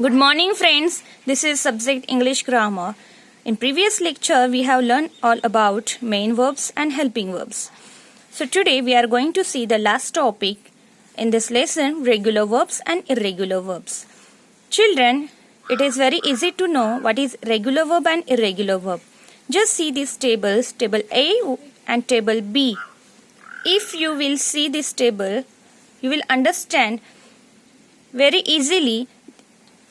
Good morning friends, this is subject English grammar. In previous lecture we have learned all about main verbs and helping verbs. So today we are going to see the last topic in this lesson, regular verbs and irregular verbs. Children, it is very easy to know what is regular verb and irregular verb. Just see these tables, table A and table B. If you will see this table, you will understand very easily.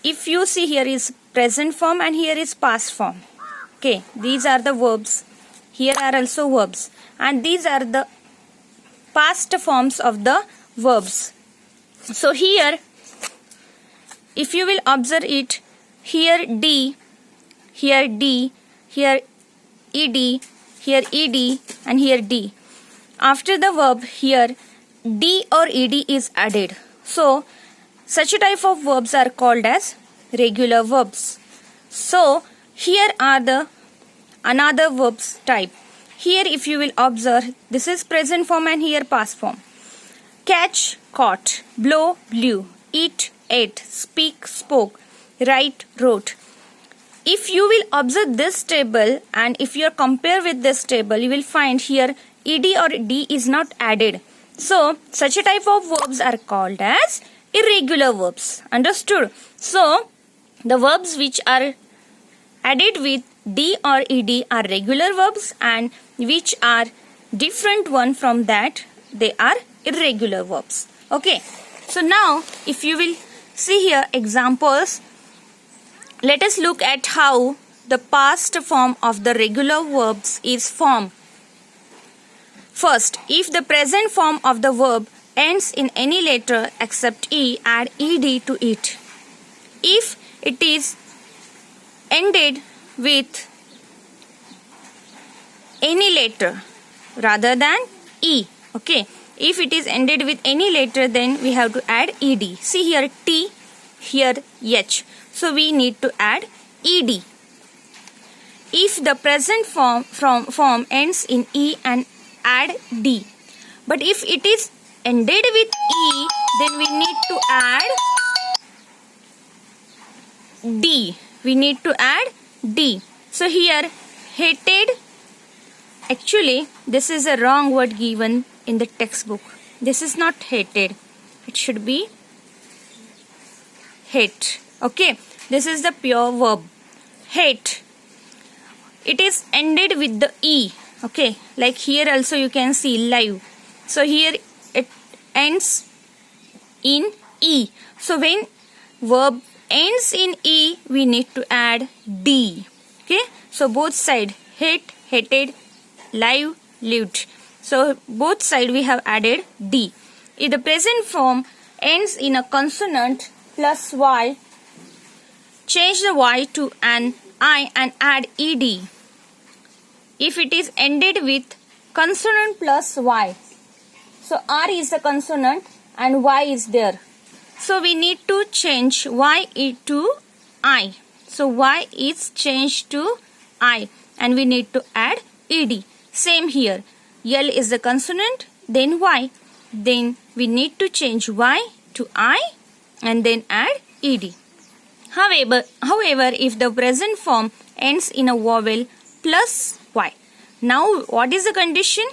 If you see, here is present form and here is past form. Okay, these are the verbs. Here are also verbs. And these are the past forms of the verbs. So here, if you will observe it, here D, here D, here ED, here ED and here D. After the verb, here D or ED is added. So, such a type of verbs are called as regular verbs. So, here are the another verbs type. Here if you will observe, this is present form and here past form. Catch, caught, blow, blew, eat, ate, speak, spoke, write, wrote. If you will observe this table and if you compare with this table, you will find here ED or D is not added. So, such a type of verbs are called as irregular verbs. Understood? So, the verbs which are added with D or ED are regular verbs, and which are different one from that, they are irregular verbs. Okay. So, now if you will see here examples, let us look at how the past form of the regular verbs is formed. First, if the present form of the verb ends in any letter except E, add ed to it. If it is ended with any letter rather than E, okay. If it is ended with any letter, then we have to add ed. See here T, here H. So we need to add ed. If the present form ends in E and add D. But if it is ended with E, then we need to add D. We need to add D. So here, hated. Actually, this is a wrong word given in the textbook. This is not hated. It should be hate. Okay. This is the pure verb. Hate. It is ended with the E. Okay. Like here also you can see live. So here it ends in E. So when verb ends in E, we need to add D. Okay. So both side, hate, hated, live, lived. So both side we have added D. If the present form ends in a consonant plus Y, change the Y to an I and add ed. If it is ended with consonant plus Y, so R is the consonant and Y is there. So we need to change Y to I. So Y is changed to I and we need to add ed. Same here. L is the consonant, then Y. Then we need to change Y to I and then add ed. However, if the present form ends in a vowel plus Y. Now what is the condition?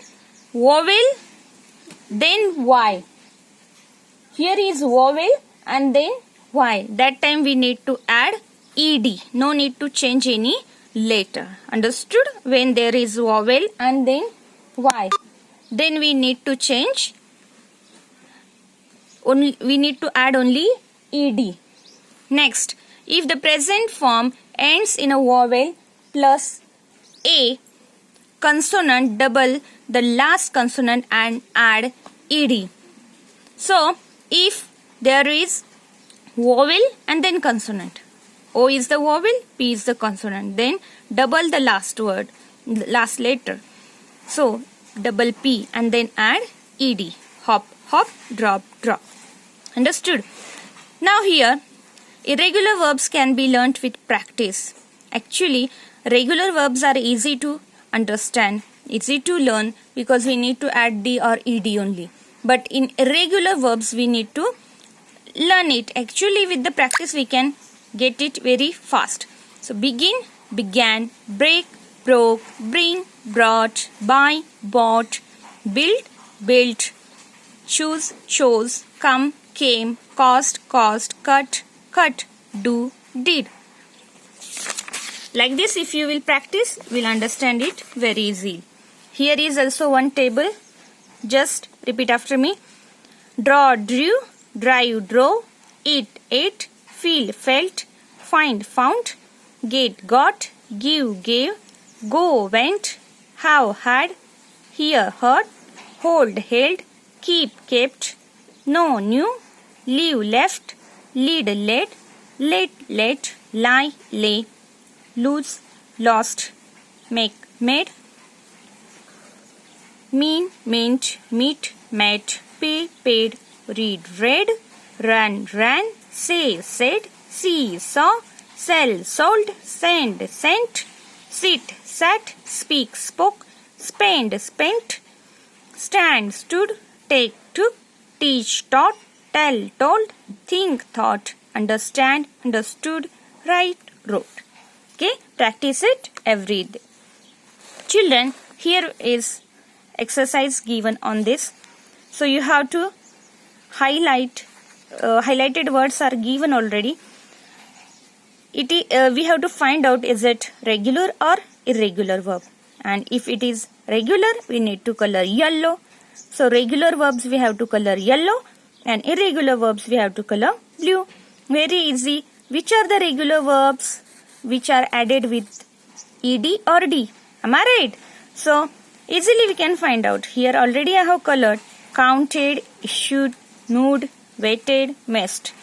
Vowel, then Y. Here is vowel and then Y. That time we need to add ed. No need to change any letter. Understood? When there is vowel and then Y. Then we need to change. We need to add only ed. Next, if the present form ends in a vowel plus A, consonant, double the last consonant and add ed. So, if there is vowel and then consonant, O is the vowel, P is the consonant, then double the last word, last letter. So, double P and then add ed. Hop, hop, drop, drop. Understood? Now here, irregular verbs can be learnt with practice. Actually, regular verbs are easy to understand, easy to learn because we need to add D or ED only. But in irregular verbs, we need to learn it. Actually, with the practice, we can get it very fast. So begin, began, break, broke, bring, brought, buy, bought, build, built, choose, chose, come, came, cost, caused, cut, cut, do, did. Like this, if you will practice, you will understand it very easy. Here is also one table. Just repeat after me. Draw, drew, drive, drove, eat, ate, feel, felt, find, found, get, got, give, gave, go, went, have, had, hear, heard, hold, held, keep, kept, know, knew, leave, left, lead, led, let, let, lie, lay, lose, lost, make, made, mean, meant, meet, met, pay, paid, read, read, run, ran, say, said, see, saw, sell, sold, send, sent, sit, sat, speak, spoke, spend, spent, stand, stood, take, took, teach, taught, tell, told, think, thought, understand, understood, write, wrote. Okay, practice it every day. Children, here is exercise given on this. So you have to highlight. Highlighted words are given already. We have to find out, is it regular or irregular verb, and if it is regular we need to color yellow. So regular verbs we have to color yellow and irregular verbs we have to color blue. Very easy. Which are the regular verbs which are added with ed or d? Am I right? So easily we can find out. Here already I have colored counted, issued, moved, waited, missed.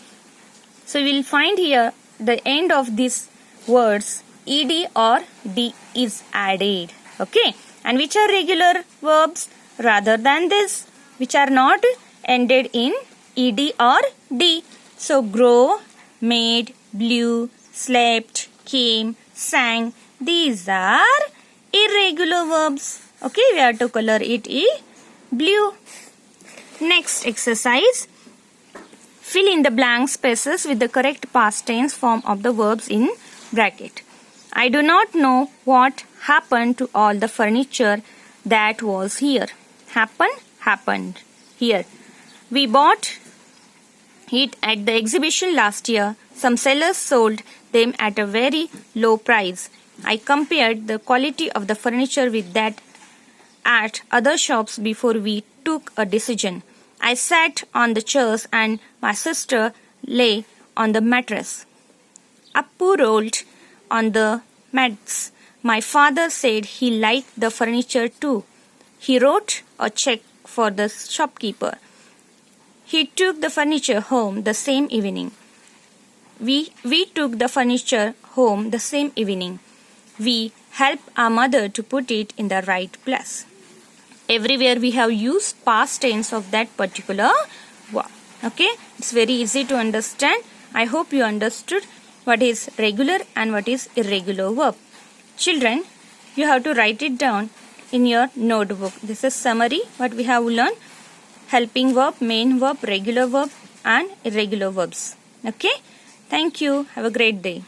So we will find here the end of these words ed or d is added. Okay, and which are regular verbs rather than this, which are not ended in ed or d? So grow, made, blew, slept, came, sang. These are irregular verbs. Okay, we have to color it blue. Next exercise. Fill in the blank spaces with the correct past tense form of the verbs in bracket. I do not know what happened to all the furniture that was here. Happened. Here. We bought it at the exhibition last year. Some sellers sold them at a very low price. I compared the quality of the furniture with that at other shops before we took a decision. I sat on the chairs and my sister lay on the mattress. Appu rolled on the mats. My father said he liked the furniture too. He wrote a check for the shopkeeper. He took the furniture home the same evening. We took the furniture home the same evening. We helped our mother to put it in the right place. Everywhere we have used past tense of that particular verb. Okay, it's very easy to understand. I hope you understood what is regular and what is irregular verb. Children, you have to write it down in your notebook. This is summary what we have learned. Helping verb, main verb, regular verb and irregular verbs. Okay, thank you. Have a great day.